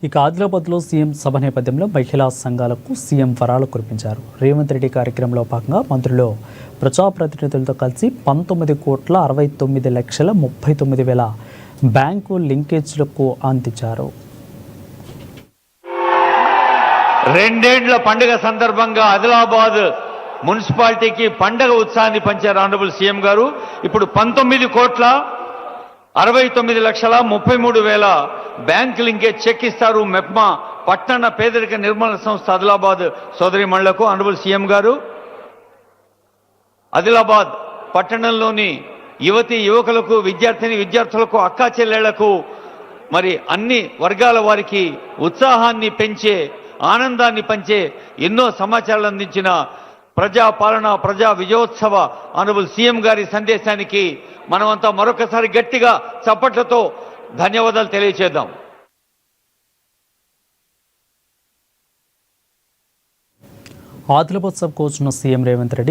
ఇక ఆదిలాబాద్లో సీఎం సభ నేపథ్యంలో మహిళా సంఘాలకు సీఎం వరాలు కురిపించారు. రేవంత్ రెడ్డి కార్యక్రమంలో భాగంగా మంత్రులు ప్రజాప్రతినిధులతో కలిసి 19,69,39,000 బ్యాంకు లింకేజ్లకు అందించారు. రెండేండ్ల పండుగ సందర్భంగా ఆదిలాబాద్ మున్సిపాలిటీకి పండుగ ఉత్సాహాన్ని పంచారు ఆనరబుల్ సీఎం గారు. ఇప్పుడు 19,69,33,000 బ్యాంక్ లింకేజ్ చెక్ ఇస్తారు. మెప్మా పట్టణ పేదరిక నిర్మూలన సంస్థ ఆదిలాబాద్ సోదరిమణులకు ఆనరబుల్ సీఎం గారు. ఆదిలాబాద్ పట్టణంలోని యువతి యువకులకు, విద్యార్థులకు, అక్కా చెల్లెళ్లకు, మరి అన్ని వర్గాల వారికి ఉత్సాహాన్ని పెంచే, ఆనందాన్ని పంచే ఎన్నో సమాచారాలు అందించిన ప్రజాపాలన, ప్రజా విజయోత్సవ ఆనరబుల్ సీఎం గారి సందేశానికి మనమంతా మరొకసారి గట్టిగా చప్పట్లతో ధన్యవాదాలు తెలియజేద్దాం. ఆదిలాబాద్ సభకు వచ్చిన సీఎం రేవంత్ రెడ్డి